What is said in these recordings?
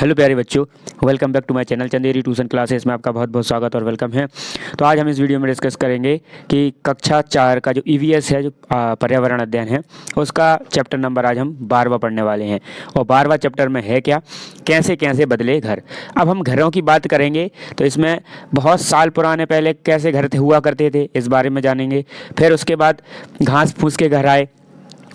Hello प्यारे बच्चों, welcome back to my channel Chanderi tuition classes में आपका बहुत बहुत स्वागत और वेलकम है। तो आज हम इस वीडियो में डिस्कस करेंगे कि कक्षा 4 का जो ईवीएस है, जो पर्यावरण अध्ययन है, उसका चैप्टर नंबर आज हम 12वां पढ़ने वाले हैं। और 12वां चैप्टर में है क्या, कैसे कैसे बदले घर। अब हम घरों की बात करेंगे तो इसमें बहुत साल पुराने पहले कैसे घर हुआ करते थे इस बारे में जानेंगे। फिर उसके बाद घास फूस के घर आए,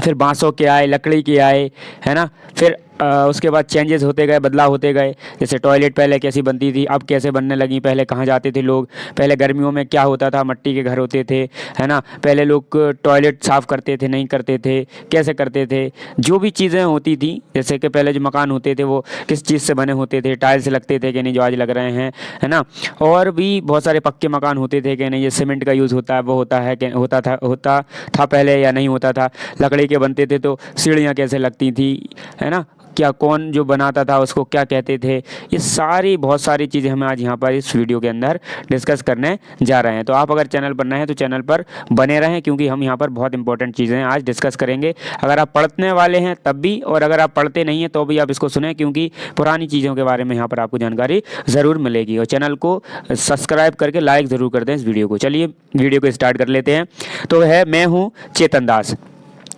फिर बांसों के आए, लकड़ी के आए, है ना। फिर उसके बाद चेंजेस होते गए, बदलाव होते गए। जैसे टॉयलेट पहले कैसी बनती थी, अब कैसे बनने लगी, पहले कहाँ जाते थे लोग, पहले गर्मियों में क्या होता था, मिट्टी के घर होते थे, है ना। पहले लोग टॉयलेट साफ़ करते थे, नहीं करते थे, कैसे करते थे। जो भी चीज़ें होती थी, जैसे कि पहले जो मकान होते थे वो किस चीज़ से बने होते थे, टाइल्स लगते थे कि नहीं जो आज लग रहे हैं, है ना। और भी बहुत सारे पक्के मकान होते थे कि नहीं, ये सीमेंट का यूज़ होता है, वो होता है कि होता था पहले या नहीं होता था। लकड़ी के बनते थे तो सीढ़ियाँ कैसे लगती थी, है ना। क्या कौन जो बनाता था उसको क्या कहते थे। ये सारी बहुत सारी चीज़ें हम आज यहाँ पर इस वीडियो के अंदर डिस्कस करने जा रहे हैं। तो आप अगर चैनल पर नए हैं तो चैनल पर बने रहें, क्योंकि हम यहाँ पर बहुत इंपॉर्टेंट चीज़ें आज डिस्कस करेंगे। अगर आप पढ़ने वाले हैं तब भी, और अगर आप पढ़ते नहीं हैं तो भी आप इसको सुनें, क्योंकि पुरानी चीज़ों के बारे में यहाँ पर आपको जानकारी ज़रूर मिलेगी। और चैनल को सब्सक्राइब करके लाइक ज़रूर कर दें इस वीडियो को। चलिए वीडियो को स्टार्ट कर लेते हैं। तो मैं हूँ चेतन दास।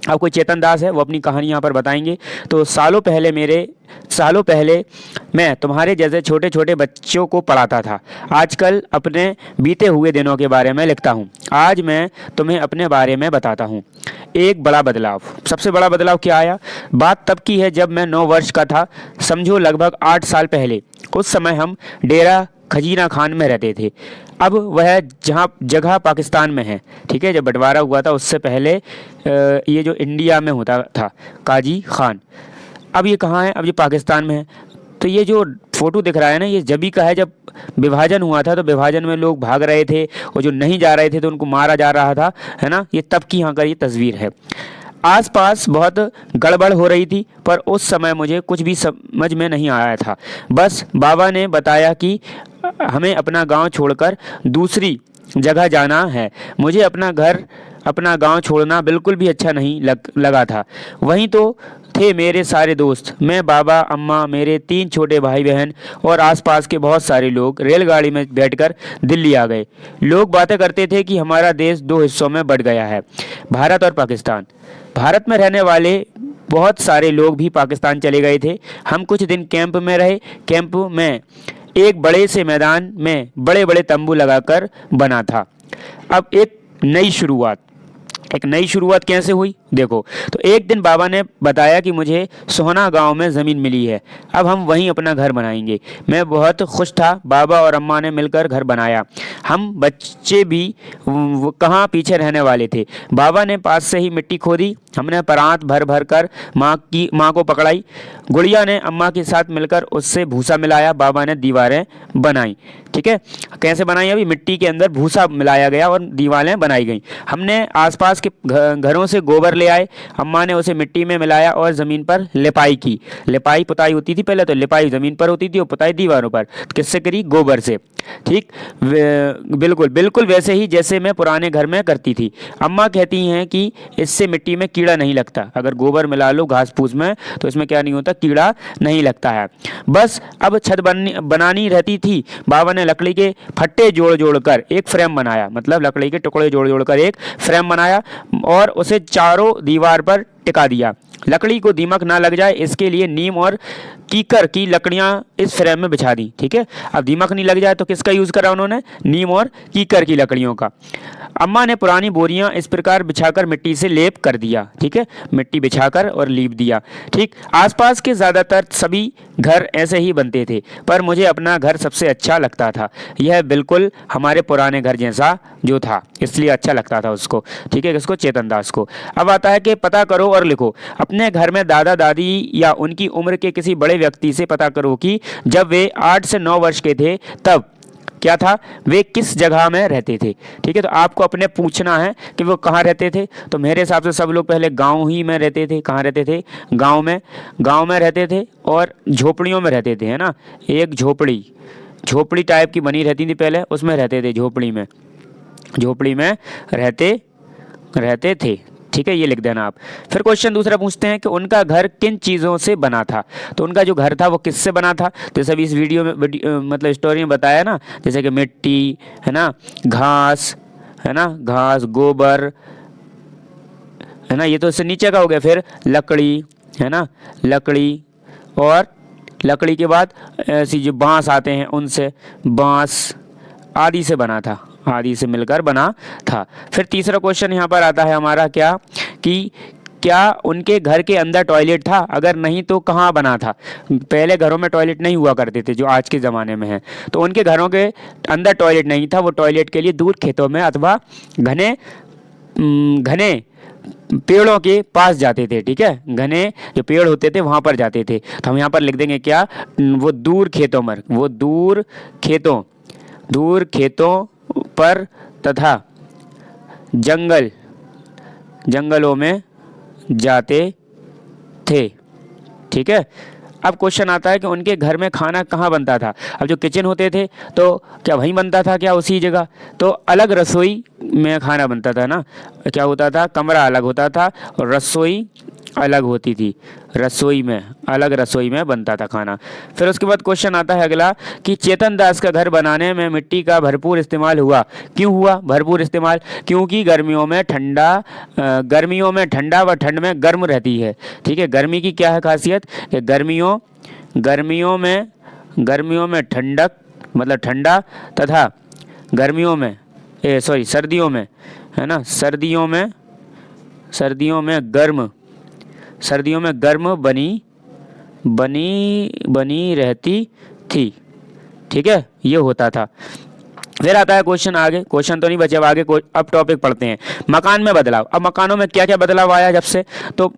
अब कोई चेतन दास है, वो अपनी कहानी यहाँ पर बताएंगे। तो सालों पहले मैं तुम्हारे जैसे छोटे छोटे बच्चों को पढ़ाता था। आजकल अपने बीते हुए दिनों के बारे में लिखता हूँ। आज मैं तुम्हें अपने बारे में बताता हूँ। एक बड़ा बदलाव। सबसे बड़ा बदलाव क्या आया? बात तब की है जब मैं 9 वर्ष का था, समझो लगभग 8 साल पहले। उस समय हम डेरा खजीना खान में रहते थे। अब वह जगह पाकिस्तान में है, ठीक है। जब बंटवारा हुआ था उससे पहले ये जो इंडिया में होता था, काजी खान। अब ये कहाँ है? अब ये पाकिस्तान में है। तो ये जो फोटो दिख रहा है ना, ये जबी का है जब विभाजन हुआ था। तो विभाजन में लोग भाग रहे थे और जो नहीं जा रहे थे तो उनको मारा जा रहा था, है ना। ये तब की यहाँ का ये तस्वीर है। आसपास बहुत गड़बड़ हो रही थी, पर उस समय मुझे कुछ भी समझ में नहीं आया था। बस बाबा ने बताया कि हमें अपना गांव छोड़कर दूसरी जगह जाना है। मुझे अपना गांव छोड़ना बिल्कुल भी अच्छा नहीं लगा था। वहीं तो थे मेरे सारे दोस्त, मैं, बाबा, अम्मा, मेरे 3 छोटे भाई बहन और आसपास के बहुत सारे लोग रेलगाड़ी में बैठकर दिल्ली आ गए। लोग बातें करते थे कि हमारा देश 2 हिस्सों में बंट गया है, भारत और पाकिस्तान। भारत में रहने वाले बहुत सारे लोग भी पाकिस्तान चले गए थे। हम कुछ दिन कैंप में रहे। कैंप में एक बड़े से मैदान में बड़े बड़े तंबू लगाकर बना था। अब एक नई शुरुआत कैसे हुई देखो। तो एक दिन बाबा ने बताया कि मुझे सोहना गांव में ज़मीन मिली है, अब हम वहीं अपना घर बनाएंगे। मैं बहुत खुश था। बाबा और अम्मा ने मिलकर घर बनाया। हम बच्चे भी कहाँ पीछे रहने वाले थे। बाबा ने पास से ही मिट्टी खोदी। हमने परात भर भर कर माँ को पकड़ाई। गुड़िया ने अम्मा के साथ मिलकर उससे भूसा मिलाया। बाबा ने दीवारें बनाई। ठीक है, कैसे बनाई? अभी मिट्टी के अंदर भूसा मिलाया गया और दीवारें बनाई गई। हमने आसपास के घरों से गोबर ले आए। अम्मा ने उसे मिट्टी में मिलाया और ज़मीन पर लिपाई की। लिपाई पुताई होती थी पहले, तो लिपाई ज़मीन पर होती थी और पुताई दीवारों पर। किससे करी? गोबर से। ठीक, बिल्कुल बिल्कुल वैसे ही जैसे मैं पुराने घर में करती थी। अम्मा कहती हैं कि इससे मिट्टी में कीड़ा नहीं लगता। अगर गोबर मिला लो घास फूस में तो इसमें क्या नहीं होता, कीड़ा नहीं लगता है। बस अब छत बनानी रहती थी। बाबा ने लकड़ी के फट्टे जोड़ जोड़ कर एक फ्रेम बनाया, मतलब लकड़ी के टुकड़े जोड़ जोड़ कर एक फ्रेम बनाया और उसे चारों दीवार पर टिका दिया। लकड़ी को दीमक ना लग जाए इसके लिए नीम और कीकर की लकड़ियां इस फ्रेम में बिछा दी। ठीक है, अब दीमक नहीं लग जाए तो किसका यूज़ करा उन्होंने? नीम और कीकर की लकड़ियों का। अम्मा ने पुरानी बोरियां इस प्रकार बिछाकर मिट्टी से लेप कर दिया। ठीक है, मिट्टी बिछाकर और लीप दिया। ठीक, आसपास के ज़्यादातर सभी घर ऐसे ही बनते थे, पर मुझे अपना घर सबसे अच्छा लगता था। यह बिल्कुल हमारे पुराने घर जैसा जो था, इसलिए अच्छा लगता था उसको। ठीक है, किसको? चेतन दास को। अब आता है कि पता करो और लिखो। अपने घर में दादा दादी या उनकी उम्र के किसी बड़े व्यक्ति से पता करो कि जब वे 8 से 9 वर्ष के थे तब क्या था, वे किस जगह में रहते थे। ठीक है, तो आपको अपने पूछना है कि वो कहाँ रहते थे। तो मेरे हिसाब से सब लोग पहले गांव ही में रहते थे। कहाँ रहते थे? गांव में रहते थे और झोपड़ियों में रहते थे, है ना। एक झोपड़ी टाइप की बनी रहती थी पहले, उसमें रहते थे। झोपड़ी में रहते थे। ठीक है, ये लिख देना आप। फिर क्वेश्चन दूसरा पूछते हैं कि उनका घर किन चीज़ों से बना था। तो उनका जो घर था वो किससे बना था, तो सभी इस वीडियो में मतलब स्टोरी में बताया ना, जैसे कि मिट्टी है ना, घास है ना, घास, गोबर है ना, ये तो इससे नीचे का हो गया। फिर लकड़ी है ना, लकड़ी, और लकड़ी के बाद ऐसी जो बांस आते हैं उनसे, बांस आदि से बना था, आदि से मिलकर बना था। फिर तीसरा क्वेश्चन यहाँ पर आता है हमारा क्या, कि क्या उनके घर के अंदर टॉयलेट था, अगर नहीं तो कहाँ बना था। पहले घरों में टॉयलेट नहीं हुआ करते थे जो आज के ज़माने में है, तो उनके घरों के अंदर टॉयलेट नहीं था, वो टॉयलेट के लिए दूर खेतों में अथवा घने घने पेड़ों के पास जाते थे। ठीक है, घने जो पेड़ होते थे वहाँ पर जाते थे। तो हम यहाँ पर लिख देंगे क्या, वो दूर खेतों में, वो दूर खेतों पर तथा जंगलों में जाते थे। ठीक है, अब क्वेश्चन आता है कि उनके घर में खाना कहाँ बनता था। अब जो किचन होते थे तो क्या वहीं बनता था क्या उसी जगह, तो अलग रसोई में खाना बनता था ना, क्या होता था, कमरा अलग होता था और रसोई अलग होती थी, अलग रसोई में बनता था खाना। फिर उसके बाद क्वेश्चन आता है अगला कि चेतन दास का घर बनाने में मिट्टी का भरपूर इस्तेमाल हुआ। क्यों हुआ भरपूर इस्तेमाल, क्योंकि गर्मियों में ठंडा व ठंड में गर्म रहती है। ठीक है, गर्मी की क्या है खासियत कि गर्मियों में ठंडक मतलब ठंडा, तथा सर्दियों में है ना, सर्दियों में गर्म बनी रहती थी। ठीक है, ये होता था। फिर आता है क्वेश्चन आगे, क्वेश्चन तो नहीं बचे अब आगे, अब टॉपिक पढ़ते हैं, मकान में बदलाव। अब मकानों में क्या क्या बदलाव आया जब से, तो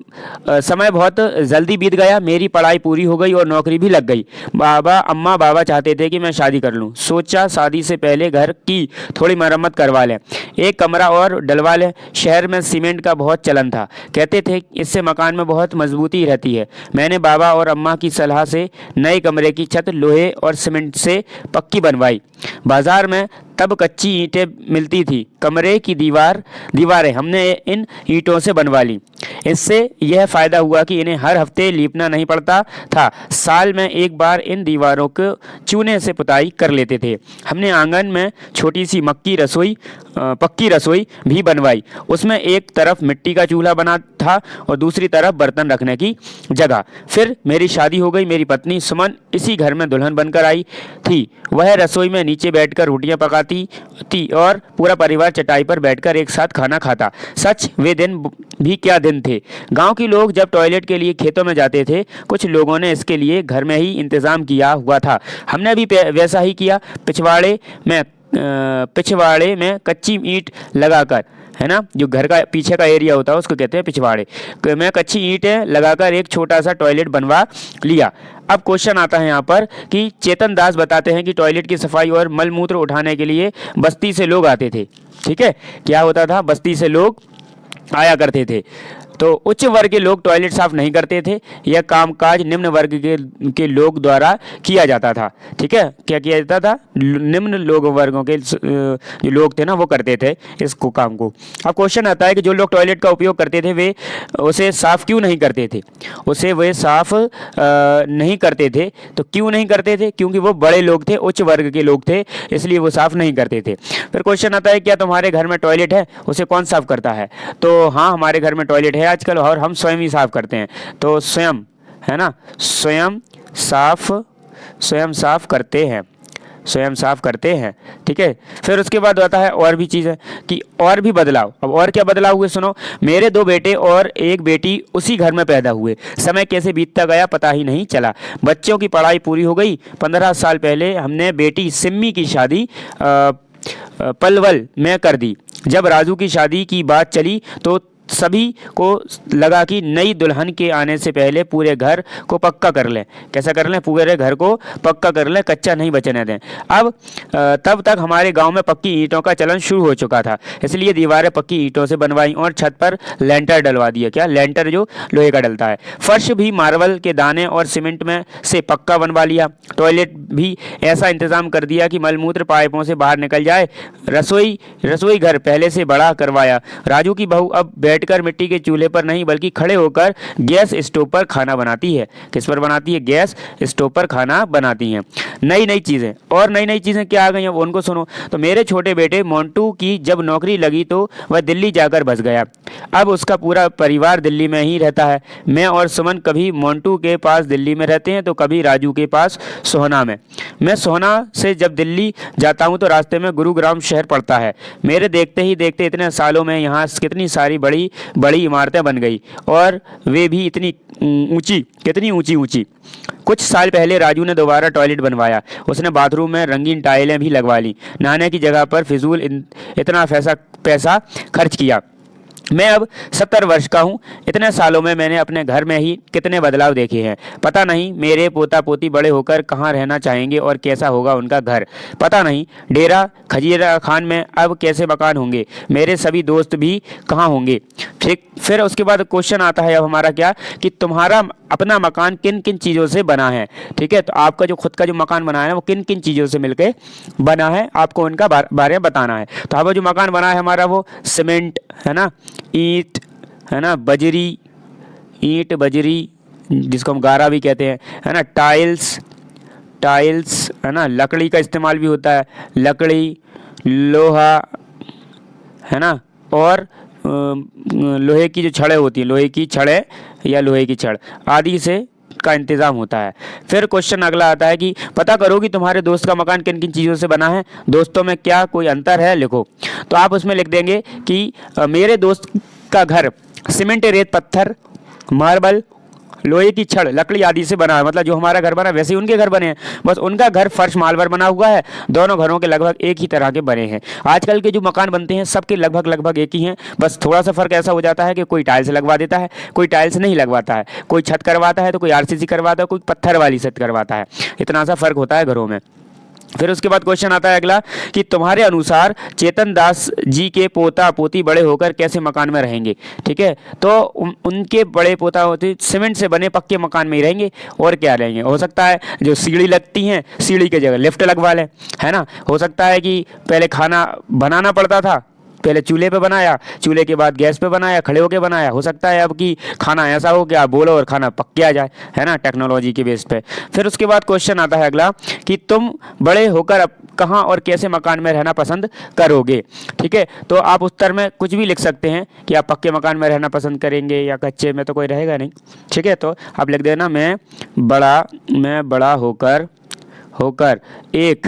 समय बहुत जल्दी बीत गया, मेरी पढ़ाई पूरी हो गई और नौकरी भी लग गई। बाबा चाहते थे कि मैं शादी कर लूं, सोचा शादी से पहले घर की थोड़ी मरम्मत करवा लें, एक कमरा और डलवा लें। शहर में सीमेंट का बहुत चलन था, कहते थे इससे मकान में बहुत मजबूती रहती है। मैंने बाबा और अम्मा की सलाह से नए कमरे की छत लोहे और सीमेंट से पक्की बनवाई। बाजार में तब कच्ची ईंटें मिलती थी, कमरे की दीवारें हमने इन ईंटों से बनवा ली। इससे यह फ़ायदा हुआ कि इन्हें हर हफ्ते लीपना नहीं पड़ता था, साल में एक बार इन दीवारों को चूने से पुताई कर लेते थे। हमने आंगन में छोटी सी पक्की रसोई भी बनवाई, उसमें एक तरफ मिट्टी का चूल्हा बना था और दूसरी तरफ बर्तन रखने की जगह। फिर मेरी शादी हो गई, मेरी पत्नी सुमन इसी घर में दुल्हन बनकर आई थी। वह रसोई में नीचे बैठकर रोटियां पकाती थी और पूरा परिवार चटाई पर बैठकर एक साथ खाना खाता। सच वे दिन भी क्या दिन थे। गांव के लोग जब टॉयलेट के लिए खेतों में जाते थे, कुछ लोगों ने इसके लिए घर में ही इंतजाम किया हुआ था, हमने भी वैसा ही किया। पिछवाड़े में कच्ची ईंट लगाकर, है ना, जो घर का पीछे का एरिया होता है उसको कहते हैं पिछवाड़े में, कच्ची ईंटें लगाकर एक छोटा सा टॉयलेट बनवा लिया। अब क्वेश्चन आता है यहाँ पर कि चेतन दास बताते हैं कि टॉयलेट की सफाई और मलमूत्र उठाने के लिए बस्ती से लोग आते थे। ठीक है, क्या होता था, बस्ती से लोग आया करते थे। तो उच्च वर्ग के लोग टॉयलेट साफ नहीं करते थे, यह कामकाज निम्न वर्ग के लोग द्वारा किया जाता था। ठीक है, क्या किया जाता था, निम्न वर्गों के जो लोग थे ना वो करते थे इसको काम को। अब क्वेश्चन आता है कि जो लोग टॉयलेट का उपयोग करते थे वे उसे साफ क्यों नहीं करते थे, नहीं करते थे। तो क्यों नहीं करते थे, क्योंकि वो बड़े लोग थे, उच्च वर्ग के लोग थे, इसलिए वो साफ नहीं करते थे। फिर क्वेश्चन आता है क्या तुम्हारे घर में टॉयलेट है, उसे कौन साफ करता है। तो हाँ, हमारे घर में टॉयलेट है आजकल और हम स्वयं ही साफ करते हैं। तो स्वयं, है ना, स्वयं साफ करते हैं। ठीक है, फिर उसके बाद आता है और भी चीज़ है कि और भी बदलाव। अब और क्या बदलाव हुए सुनो, मेरे 2 बेटे और एक बेटी उसी घर में पैदा हुए, समय कैसे बीतता गया पता ही नहीं चला। बच्चों की पढ़ाई पूरी हो गई। 15 साल पहले हमने बेटी सिम्मी की शादी पलवल में कर दी। जब राजू की शादी की बात चली तो सभी को लगा कि नई दुल्हन के आने से पहले पूरे घर को पक्का कर लें। कैसा कर लें, पूरे घर को पक्का कर लें, कच्चा नहीं बचने दें। अब तब तक हमारे गांव में पक्की ईंटों का चलन शुरू हो चुका था, इसलिए दीवारें पक्की ईंटों से बनवाई और छत पर लेंटर डलवा दिया। क्या लेंटर, जो लोहे का डलता है। फर्श भी मार्बल के दाने और सीमेंट में से पक्का बनवा लिया। टॉयलेट भी ऐसा इंतजाम कर दिया कि मलमूत्र पाइपों से बाहर निकल जाए। रसोई घर पहले से बड़ा करवाया। राजू की बहू अब बैठकर मिट्टी के चूल्हे पर नहीं बल्कि खड़े होकर गैस स्टोव पर खाना बनाती है। किस पर बनाती है? गैस स्टोव पर खाना बनाती हैं। नई नई चीज़ें, और नई नई चीज़ें क्या आ गई हैं उनको सुनो। तो मेरे छोटे बेटे मोंटू की जब नौकरी लगी तो वह दिल्ली जाकर बस गया। अब उसका पूरा परिवार दिल्ली में ही रहता है। मैं और सुमन कभी मोंटू के पास दिल्ली में रहते हैं तो कभी राजू के पास सोहना में। मैं सोहना से जब दिल्ली जाता हूँ तो रास्ते में गुरुग्राम शहर पड़ता है। मेरे देखते ही देखते इतने सालों में यहाँ कितनी सारी बड़ी बड़ी इमारतें बन गई, और वे भी इतनी ऊंची, कितनी ऊंची ऊंची। कुछ साल पहले राजू ने दोबारा टॉयलेट बनवाया। उसने बाथरूम में रंगीन टाइलें भी लगवा ली। नहाने की जगह पर फिजूल इतना पैसा खर्च किया। मैं अब 70 वर्ष का हूँ। इतने सालों में मैंने अपने घर में ही कितने बदलाव देखे हैं। पता नहीं मेरे पोता पोती बड़े होकर कहाँ रहना चाहेंगे और कैसा होगा उनका घर। पता नहीं डेरा खजीरा खान में अब कैसे मकान होंगे। मेरे सभी दोस्त भी कहाँ होंगे। ठीक, फिर उसके बाद क्वेश्चन आता है अब हमारा क्या, कि तुम्हारा अपना मकान किन किन चीज़ों से बना है। ठीक है, तो आपका जो खुद का जो मकान बना है ना वो किन किन चीज़ों से मिलकर बना है, आपको उनका बारे में बताना है। तो अब जो मकान बना है हमारा वो सीमेंट है ना, ईंट है ना, बजरी, ईंट बजरी जिसको हम गारा भी कहते हैं, है ना, टाइल्स है ना, लकड़ी का इस्तेमाल भी होता है, लकड़ी, लोहा है ना, और लोहे की जो छड़ें होती हैं, लोहे की छड़ें या लोहे की छड़ आदि से का इंतज़ाम होता है। फिर क्वेश्चन अगला आता है कि पता करो कि तुम्हारे दोस्त का मकान किन किन चीज़ों से बना है। दोस्तों में क्या कोई अंतर है, लिखो। तो आप उसमें लिख देंगे कि मेरे दोस्त का घर सीमेंट, रेत, पत्थर, मार्बल, लोहे की छड़, लकड़ी आदि से बना है। मतलब जो हमारा घर बना वैसे ही उनके घर बने हैं, बस उनका घर फर्श मार्बल बना हुआ है। दोनों घरों के लगभग एक ही तरह के बने हैं। आजकल के जो मकान बनते हैं सबके लगभग एक ही हैं, बस थोड़ा सा फर्क ऐसा हो जाता है कि कोई टाइल्स लगवा देता है, कोई टाइल्स नहीं लगवाता है, कोई छत करवाता है तो कोई आरसीसी करवाता है, कोई पत्थर वाली छत करवाता है। इतना सा फर्क होता है घरों में। फिर उसके बाद क्वेश्चन आता है अगला, कि तुम्हारे अनुसार चेतन दास जी के पोता पोती बड़े होकर कैसे मकान में रहेंगे। ठीक है, तो उनके बड़े पोता होते सीमेंट से बने पक्के मकान में ही रहेंगे, और क्या रहेंगे। हो सकता है जो सीढ़ी लगती हैं, सीढ़ी की जगह लिफ्ट लगवा लें, है ना। हो सकता है कि पहले खाना बनाना पड़ता था, पहले चूल्हे पे बनाया, चूल्हे के बाद गैस पे बनाया, खड़े होके बनाया। हो सकता है अब कि खाना ऐसा हो कि आप बोलो और खाना पक के आ जाए, है ना, टेक्नोलॉजी के बेस पे। फिर उसके बाद क्वेश्चन आता है अगला, कि तुम बड़े होकर अब कहाँ और कैसे मकान में रहना पसंद करोगे। ठीक है, तो आप उत्तर में कुछ भी लिख सकते हैं कि आप पक्के मकान में रहना पसंद करेंगे या कच्चे में, तो कोई रहेगा नहीं। ठीक है, तो आप लिख देना मैं बड़ा होकर एक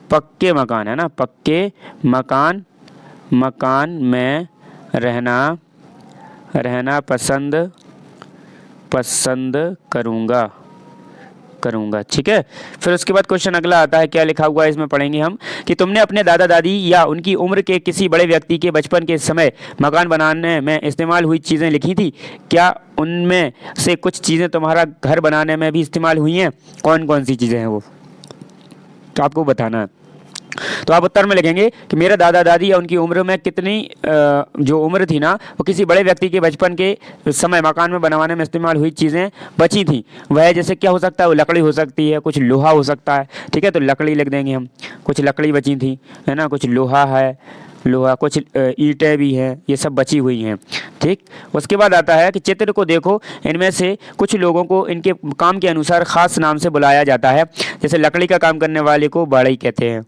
पक्के मकान, है ना, पक्के मकान में रहना पसंद करूँगा। ठीक है, फिर उसके बाद क्वेश्चन अगला आता है, क्या लिखा हुआ है इसमें पढ़ेंगे हम, कि तुमने अपने दादा दादी या उनकी उम्र के किसी बड़े व्यक्ति के बचपन के समय मकान बनाने में इस्तेमाल हुई चीज़ें लिखी थी। क्या उनमें से कुछ चीज़ें तुम्हारा घर बनाने में भी इस्तेमाल हुई हैं? कौन कौन सी चीज़ें हैं वो, तो आपको बताना है। तो आप उत्तर में लिखेंगे कि मेरे दादा दादी या उनकी उम्र में कितनी जो उम्र थी ना वो किसी बड़े व्यक्ति के बचपन के समय मकान में बनवाने में इस्तेमाल हुई चीज़ें बची थी। वह जैसे क्या हो सकता है, वो लकड़ी हो सकती है, कुछ लोहा हो सकता है। ठीक है, तो लकड़ी लिख देंगे हम, कुछ लकड़ी बची थी, है ना, कुछ लोहा है, कुछ ईंटें भी हैं, ये सब बची हुई हैं। ठीक, उसके बाद आता है कि चित्र को देखो, इनमें से कुछ लोगों को इनके काम के अनुसार खास नाम से बुलाया जाता है। जैसे लकड़ी का काम करने वाले को बढ़ई कहते हैं।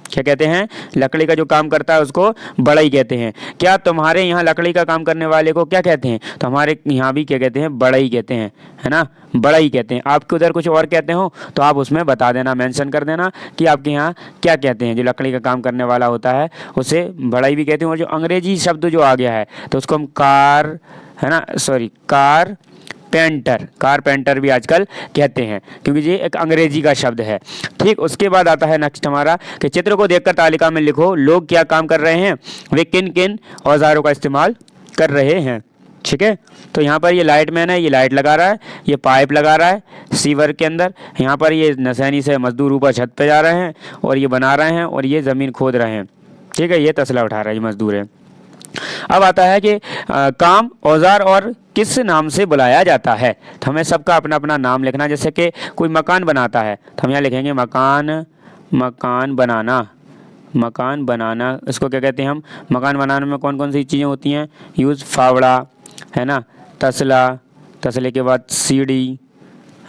क्या कहते हैं? लकड़ी का जो काम करता है उसको बढ़ई कहते हैं। क्या तुम्हारे यहाँ लकड़ी का काम करने वाले को क्या कहते हैं? तो हमारे यहाँ भी क्या कहते हैं? बढ़ई कहते हैं, है ना, बढ़ई कहते हैं। आपके उधर कुछ और कहते हो तो आप उसमें बता देना, मेंशन कर देना कि आपके यहाँ क्या कहते हैं। जो लकड़ी का काम करने वाला होता है उसे बढ़ई भी कहते हैं। और जो अंग्रेजी शब्द जो आ गया है तो उसको हम कारपेंटर भी आजकल कहते हैं, क्योंकि ये एक अंग्रेजी का शब्द है। ठीक, उसके बाद आता है नेक्स्ट हमारा कि चित्र को देखकर तालिका में लिखो लोग क्या काम कर रहे हैं, वे किन किन औजारों का इस्तेमाल कर रहे हैं। ठीक है, तो यहाँ पर ये लाइट मैन है, ये लाइट लगा रहा है, ये पाइप लगा रहा है सीवर के अंदर। यहाँ पर ये नसैनी से मजदूर ऊपर छत पे जा रहे हैं और ये बना रहे हैं, और ये ज़मीन खोद रहे हैं। ठीक है, ये तसला उठा रहा है, ये मजदूर है। अब आता है कि काम, औजार और किस नाम से बुलाया जाता है। तो हमें सबका अपना अपना नाम लिखना। जैसे कि कोई मकान बनाता है तो हम यहाँ लिखेंगे मकान बनाना, मकान बनाना, इसको क्या कहते हैं हम, मकान बनाने में कौन कौन सी चीज़ें होती हैं यूज़, फावड़ा है ना, तसला, तसले के बाद सीढ़ी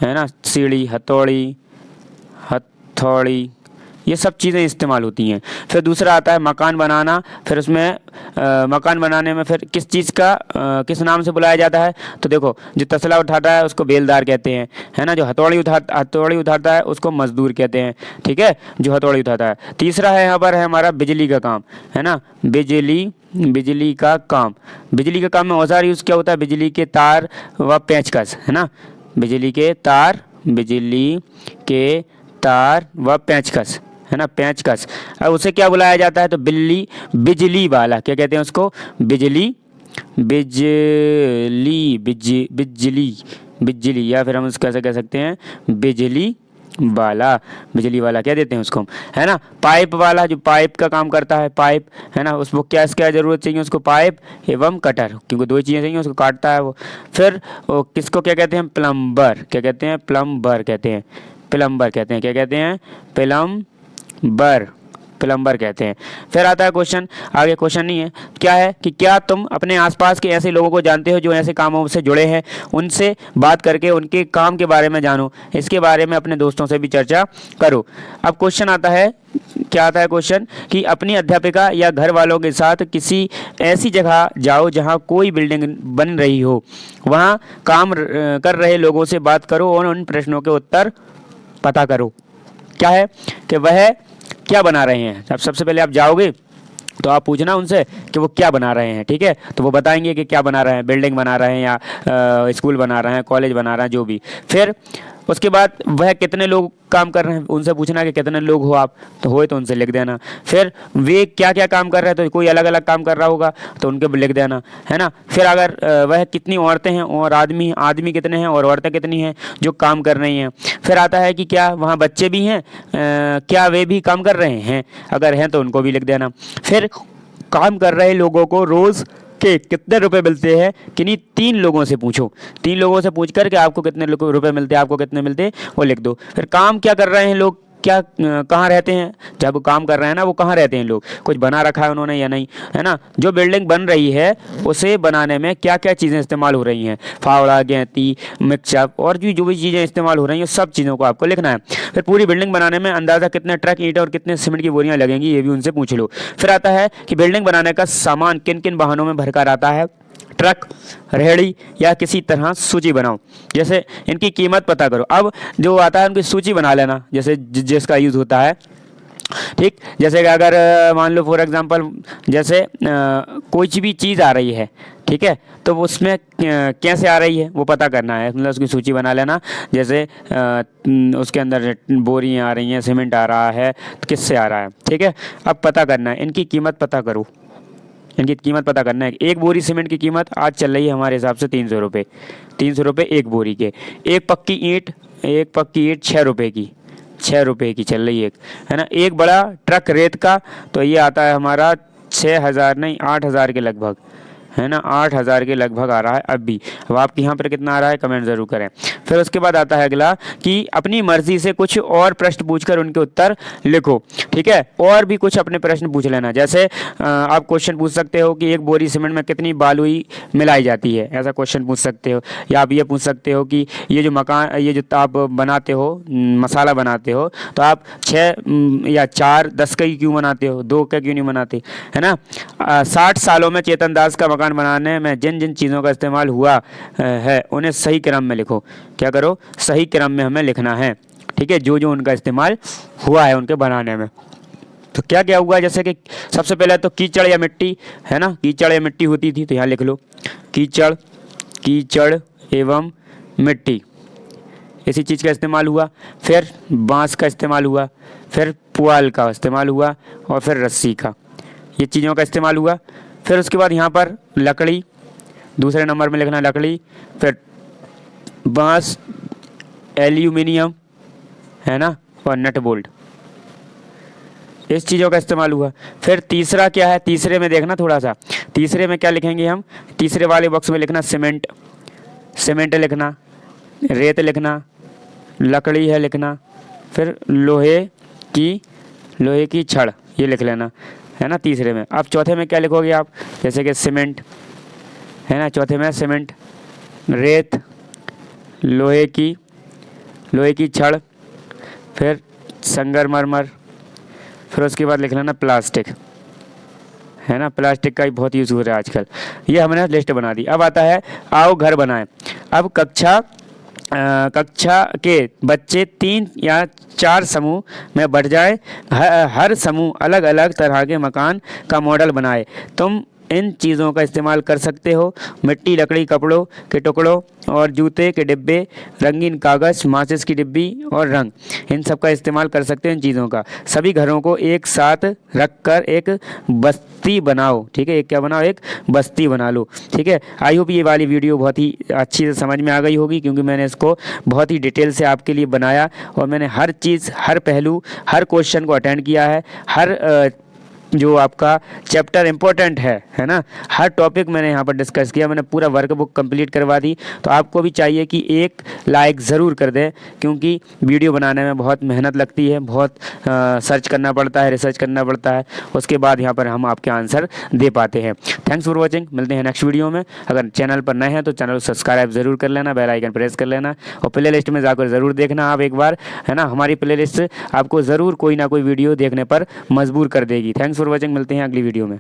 है ना, सीढ़ी, हथौड़ी, हथौड़ी, ये सब चीज़ें इस्तेमाल होती हैं। फिर दूसरा आता है मकान बनाना, फिर उसमें मकान बनाने में फिर किस चीज़ का किस नाम से बुलाया जाता है, तो देखो जो तसला उठाता है उसको बेलदार कहते हैं, है ना, जो हथौड़ी उठाता है उसको मजदूर कहते हैं, ठीक है, जो हथौड़ी उठाता है। तीसरा है यहाँ पर है हमारा बिजली का काम, है ना, बिजली का काम, बिजली के काम में औजार यूज़ क्या होता है, बिजली के तार व पेंचकस, है ना, बिजली के तार व पेंचकस, है ना, पेंचकस। अब उसे क्या बुलाया जाता है, तो बिजली वाला, क्या कहते हैं उसको, बिजली, या फिर हम उसको कैसे कह सकते हैं, बिजली वाला क्या देते हैं उसको, है ना। पाइप वाला, जो पाइप का काम करता है, पाइप, है ना, उसको क्या ज़रूरत चाहिए उसको, पाइप एवं कटर, क्योंकि दो ही चीज़ें चाहिए, उसको काटता है वो। फिर वो किसको क्या कहते हैं, प्लम्बर, क्या कहते हैं, प्लम्बर कहते हैं, क्या कहते हैं, प्लम्बर कहते हैं। फिर आता है क्वेश्चन, आगे क्वेश्चन नहीं है, क्या है कि क्या तुम अपने आसपास के ऐसे लोगों को जानते हो जो ऐसे कामों से जुड़े हैं, उनसे बात करके उनके काम के बारे में जानो, इसके बारे में अपने दोस्तों से भी चर्चा करो। अब क्वेश्चन आता है, क्या आता है क्वेश्चन, कि अपनी अध्यापिका या घर वालों के साथ किसी ऐसी जगह जाओ जहां कोई बिल्डिंग बन रही हो, वहां काम कर रहे लोगों से बात करो और उन प्रश्नों के उत्तर पता करो। क्या है कि वह क्या बना रहे हैं। अब सबसे पहले आप जाओगे तो आप पूछना उनसे कि वो क्या बना रहे हैं, ठीक है, तो वो बताएंगे कि क्या बना रहे हैं, बिल्डिंग बना रहे हैं या स्कूल बना रहे हैं, कॉलेज बना रहे हैं, जो भी। फिर उसके बाद वह कितने लोग काम कर रहे हैं, उनसे पूछना कि कितने लोग हो आप, तो होए तो उनसे लिख देना। फिर वे क्या क्या काम कर रहे हैं, तो कोई अलग अलग काम कर रहा होगा तो उनके भी लिख देना, है ना। फिर अगर वह कितनी औरतें हैं और आदमी कितने हैं और औरतें कितनी हैं जो काम कर रही हैं। फिर आता है कि क्या वहाँ बच्चे भी हैं, क्या वे भी काम कर रहे हैं, अगर हैं तो उनको भी लिख देना। फिर काम कर रहे लोगों को रोज़ के कितने रुपए मिलते हैं, किन्हीं 3 लोगों से पूछो, 3 लोगों से पूछ कर के आपको कितने रुपए मिलते हैं, आपको कितने मिलते हैं वो लिख दो। फिर काम क्या कर रहे हैं लोग, क्या कहाँ रहते हैं, जब वो काम कर रहे हैं ना वो कहाँ रहते हैं लोग, कुछ बना रखा है उन्होंने या नहीं, है ना। जो बिल्डिंग बन रही है उसे बनाने में क्या क्या चीज़ें इस्तेमाल हो रही हैं, फावड़ा, गैंती, मिक्सचर और जो भी चीज़ें इस्तेमाल हो रही हैं सब चीज़ों को आपको लिखना है। फिर पूरी बिल्डिंग बनाने में अंदाज़ा कितने ट्रक ईंट और कितने सीमेंट की बोरियाँ लगेंगी, ये भी उनसे पूछ लो। फिर आता है कि बिल्डिंग बनाने का सामान किन किन वाहनों में भरकर आता है, ट्रक, रेहड़ी या किसी तरह सूची बनाओ, जैसे इनकी कीमत पता करो। अब जो आता है उनकी सूची बना लेना, जैसे जिसका यूज़ होता है, ठीक, जैसे कि अगर मान लो फॉर एग्जांपल जैसे कोई भी चीज़ आ रही है, ठीक है, तो उसमें कैसे आ रही है वो पता करना है, मतलब उसकी सूची बना लेना। जैसे उसके अंदर बोरियां आ रही हैं, सीमेंट आ रहा है, तो किससे आ रहा है, ठीक है। अब पता करना है, इनकी कीमत पता करो, इनकी कीमत पता करना है। एक बोरी सीमेंट की कीमत आज चल रही है हमारे हिसाब से 300 रुपये, 300 रुपये एक बोरी के। एक पक्की ईंट 6 रुपये की, 6 रुपये की चल रही है, है ना। एक बड़ा ट्रक रेत का तो ये आता है हमारा 6,000 नहीं 8,000 के लगभग, है ना, 8,000 के लगभग आ रहा है अब भी। अब आपके यहाँ पर कितना आ रहा है कमेंट ज़रूर करें। फिर उसके बाद आता है अगला कि अपनी मर्जी से कुछ और प्रश्न पूछकर उनके उत्तर लिखो, ठीक है। और भी कुछ अपने प्रश्न पूछ लेना, जैसे आप क्वेश्चन पूछ सकते हो कि एक बोरी सीमेंट में कितनी बालुई मिलाई जाती है, ऐसा क्वेश्चन पूछ सकते हो। या आप ये पूछ सकते हो कि ये जो आप बनाते हो, मसाला बनाते हो, तो आप 6 या 4 10 का ही क्यों बनाते हो, 2 का क्यों नहीं बनाते, है ना। 60 सालों में चेतन दास का मकान बनाने में जिन जिन चीज़ों का इस्तेमाल हुआ है उन्हें सही क्रम में लिखो। क्या करो, सही क्रम में हमें लिखना है, ठीक है, जो जो उनका इस्तेमाल हुआ है उनके बनाने में। तो क्या क्या हुआ, जैसे कि सबसे पहले तो कीचड़ या मिट्टी, है ना, कीचड़ या मिट्टी होती थी, तो यहाँ लिख लो कीचड़ एवं मिट्टी, इसी चीज़ का इस्तेमाल हुआ। फिर बांस का इस्तेमाल हुआ, फिर पुआल का इस्तेमाल हुआ और फिर रस्सी का, ये चीज़ों का इस्तेमाल हुआ। फिर उसके बाद यहाँ पर लकड़ी, दूसरे नंबर में लिखना लकड़ी, फिर बांस, एल्यूमिनियम, है ना, और नट बोल्ट, इस चीज़ों का इस्तेमाल हुआ। फिर तीसरा क्या है, तीसरे में देखना थोड़ा सा, तीसरे में क्या लिखेंगे हम, तीसरे वाले बॉक्स में लिखना सीमेंट लिखना, रेत लिखना, लकड़ी है लिखना, फिर लोहे की छड़, ये लिख लेना, है ना, तीसरे में। अब चौथे में क्या लिखोगे आप, जैसे कि सीमेंट, है ना, चौथे में सीमेंट, रेत, लोहे की छड़, फिर संगमरमर, फिर उसके बाद लिख लेना प्लास्टिक, है ना, प्लास्टिक का भी बहुत यूज़ हो रहा है आजकल। ये हमने लिस्ट बना दी। अब आता है आओ घर बनाएं। अब कक्षा के बच्चे 3 या 4 समूह में बढ़ जाए, हर समूह अलग अलग तरह के मकान का मॉडल बनाए। तुम इन चीज़ों का इस्तेमाल कर सकते हो, मिट्टी, लकड़ी, कपड़ों के टुकड़ों और जूते के डिब्बे, रंगीन कागज़, माचिस की डिब्बी और रंग, इन सब का इस्तेमाल कर सकते हो इन चीज़ों का। सभी घरों को एक साथ रखकर एक बस्ती बनाओ, ठीक है, एक क्या बनाओ, एक बस्ती बना लो, ठीक है। आई होप ये वाली वीडियो बहुत ही अच्छी से समझ में आ गई होगी, क्योंकि मैंने इसको बहुत ही डिटेल से आपके लिए बनाया और मैंने हर चीज़, हर पहलू, हर क्वेश्चन को अटेंड किया है, हर जो आपका चैप्टर इम्पोर्टेंट है ना, हर टॉपिक मैंने यहाँ पर डिस्कस किया। मैंने पूरा वर्कबुक कंप्लीट करवा दी। तो आपको भी चाहिए कि एक लाइक ज़रूर कर दें, क्योंकि वीडियो बनाने में बहुत मेहनत लगती है, बहुत सर्च करना पड़ता है, रिसर्च करना पड़ता है, उसके बाद यहाँ पर हम आपके आंसर दे पाते हैं। थैंक्स फॉर वॉचिंग, मिलते हैं नेक्स्ट वीडियो में। अगर चैनल पर नए हैं तो चैनल को सब्सक्राइब ज़रूर कर लेना, बेल आइकन प्रेस कर लेना और प्ले लिस्ट में जाकर ज़रूर देखना आप एक बार, है ना। हमारी प्ले लिस्ट आपको ज़रूर कोई ना कोई वीडियो देखने पर मजबूर कर देगी। थैंक्स फॉर वॉचिंग, मिलते हैं अगली वीडियो में।